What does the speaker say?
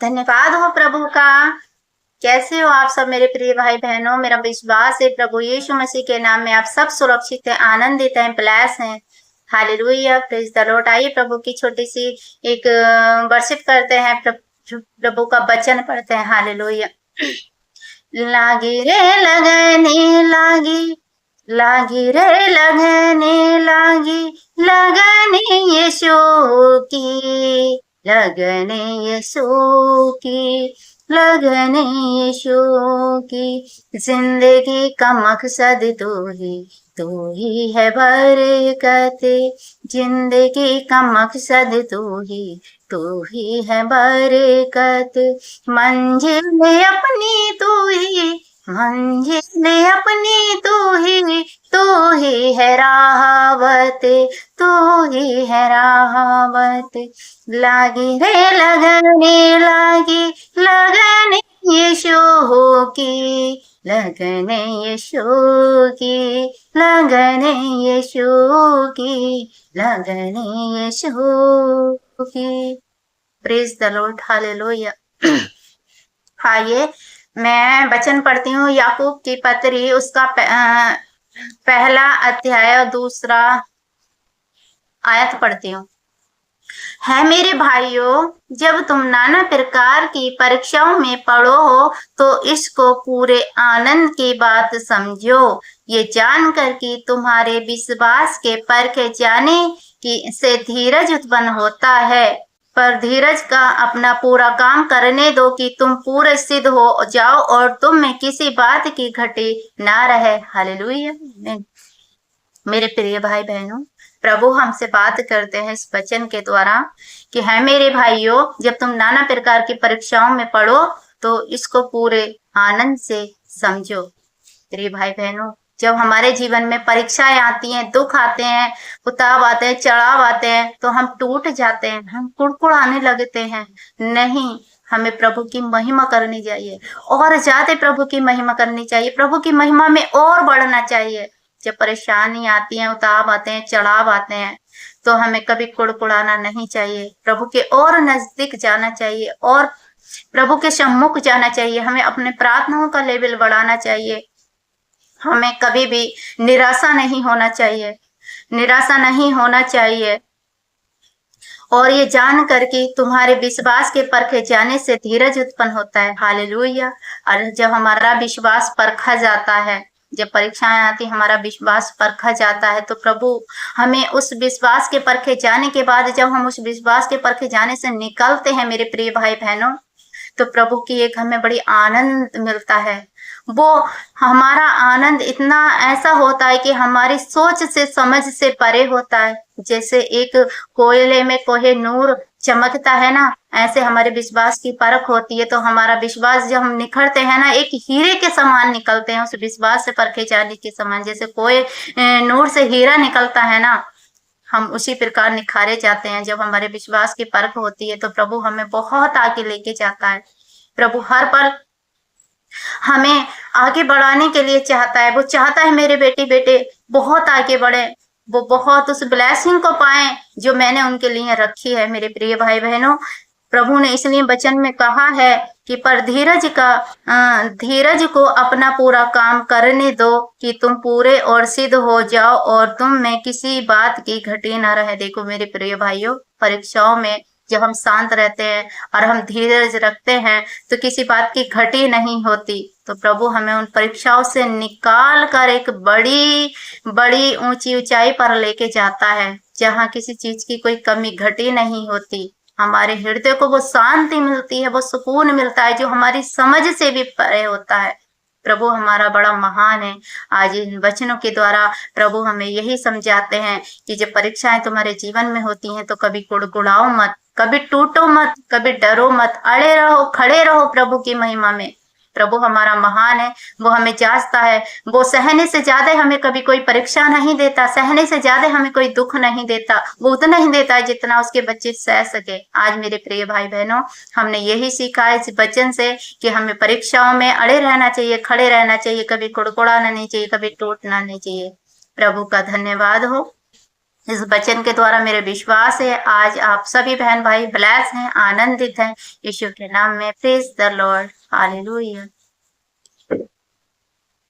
धन्यवाद हो प्रभु का। कैसे हो आप सब मेरे प्रिय भाई बहनों? मेरा विश्वास है प्रभु यीशु मसीह के नाम में आप सब सुरक्षित हैं, आनंदित हैं, ब्लेस हैं। Hallelujah, praise the Lord. आइए प्रभु की छोटी सी एक वर्शिप करते हैं, प्रभु का वचन पढ़ते हैं। हालेलुया। लागी रे लगने लागी, लागी रे लगने लागी, लगने यीशु की, लगने यीशु की, लगने यीशु की। जिंदगी का मकसद तू ही है बरकत। जिंदगी का मकसद तू ही है बरकत। मंजिल अपनी तू ही, मंजिल अपनी तू ही है राहत, तू ही है राहत। लागी रे लगने लागी, लगने यीशु की, लगने यीशु की, लगने यीशु की, लगने यीशु की। Praise the Lord. हालेलुया। आइए मैं वचन पढ़ती हूँ, याकूब की पत्री, उसका पहला अध्याय और दूसरा आयत पढ़ती हूँ। है मेरे भाइयों, जब तुम नाना प्रकार की परीक्षाओं में पड़ो हो तो इसको पूरे आनंद की बात समझो, ये जानकर कि तुम्हारे विश्वास के परखे जाने की से धीरज उत्पन्न होता है। पर धीरज का अपना पूरा काम करने दो कि तुम पूरे सिद्ध हो जाओ और तुम में किसी बात की घटी ना रहे। हालेलुया। मेरे प्रिय भाई बहनों, प्रभु हमसे बात करते हैं इस वचन के द्वारा कि है मेरे भाइयों, जब तुम नाना प्रकार की परीक्षाओं में पड़ो तो इसको पूरे आनंद से समझो। प्रिय भाई बहनों, जब हमारे जीवन में परीक्षाएं आती हैं, दुख आते हैं, उताव आते हैं, चढ़ाव आते हैं, तो हम टूट जाते हैं, हम कुड़कुड़ाने लगते हैं। नहीं, हमें प्रभु की महिमा करनी चाहिए और ज्यादा प्रभु की महिमा करनी चाहिए, प्रभु की महिमा में और बढ़ना चाहिए। जब परेशानी आती है, उताव आते हैं, चढ़ाव आते हैं, तो हमें कभी कुड़कुड़ाना नहीं चाहिए, प्रभु के और नजदीक जाना चाहिए और प्रभु के सम्मुख जाना चाहिए। हमें अपने प्रार्थनाओं का लेवल बढ़ाना चाहिए। हमें कभी भी निराशा नहीं होना चाहिए, निराशा नहीं होना चाहिए। और ये जान कर कि तुम्हारे विश्वास के परखे जाने से धीरज उत्पन्न होता है। हालेलुया। और जब हमारा विश्वास परखा जाता है, जब परीक्षाएं आती, हमारा विश्वास परखा जाता है, तो प्रभु हमें उस विश्वास के परखे जाने के बाद, जब हम उस विश्वास के परखे जाने से निकलते हैं मेरे प्रिय भाई बहनों, तो प्रभु की एक हमें बड़ी आनंद मिलता है। वो हमारा आनंद इतना ऐसा होता है कि हमारी सोच से समझ से परे होता है। जैसे एक कोयले में कोहे नूर चमकता है ना, ऐसे हमारे विश्वास की परख होती है, तो हमारा विश्वास जब हम निखरते हैं ना, एक हीरे के समान निकलते हैं, उस विश्वास से परखे जाने के समान। जैसे कोई नूर से हीरा निकलता है ना, हम उसी प्रकार निखारे जाते हैं। जब हमारे विश्वास की परख होती है तो प्रभु हमें बहुत आगे लेके जाता है। प्रभु हर पल हमें आगे बढ़ाने के लिए चाहता है। वो चाहता है मेरे बेटे बहुत आगे बढ़े, वो बहुत उस ब्लेसिंग को पाए जो मैंने उनके लिए रखी है। मेरे प्रिय भाई बहनों, प्रभु ने इसलिए वचन में कहा है कि पर धीरज को अपना पूरा काम करने दो कि तुम पूरे और सिद्ध हो जाओ और तुम में किसी बात की घटी न रहे। देखो मेरे प्रिय भाइयों, परीक्षाओं में जब हम शांत रहते हैं और हम धीरज रखते हैं तो किसी बात की घटी नहीं होती। तो प्रभु हमें उन परीक्षाओं से निकाल कर एक बड़ी बड़ी ऊंची ऊंचाई पर लेके जाता है, जहाँ किसी चीज की कोई कमी घटी नहीं होती। हमारे हृदय को वो शांति मिलती है, वो सुकून मिलता है जो हमारी समझ से भी परे होता है। प्रभु हमारा बड़ा महान है। आज इन वचनों के द्वारा प्रभु हमें यही समझाते हैं कि जब परीक्षाएं तुम्हारे जीवन में होती हैं तो कभी कुड़कुड़ाओ मत, कभी टूटो मत, कभी डरो मत, अड़े रहो, खड़े रहो प्रभु की महिमा में। प्रभु हमारा महान है, वो हमें जांचता है, वो सहने से ज्यादा हमें कभी कोई परीक्षा नहीं देता, सहने से ज्यादा हमें कोई दुख नहीं देता, वो उतना ही देता है जितना उसके बच्चे सह सके। आज मेरे प्रिय भाई बहनों, हमने यही सीखा है इस वचन से कि हमें परीक्षाओं में अड़े रहना चाहिए, खड़े रहना चाहिए, कभी कुड़कुड़ाना नहीं चाहिए, कभी टूटना नहीं चाहिए। प्रभु का धन्यवाद हो। इस वचन के द्वारा मेरे विश्वास है आज आप सभी बहन भाई ब्लेस हैं, आनंदित हैं। यीशु के नाम में प्रेज द लॉर्ड, हालेलुया।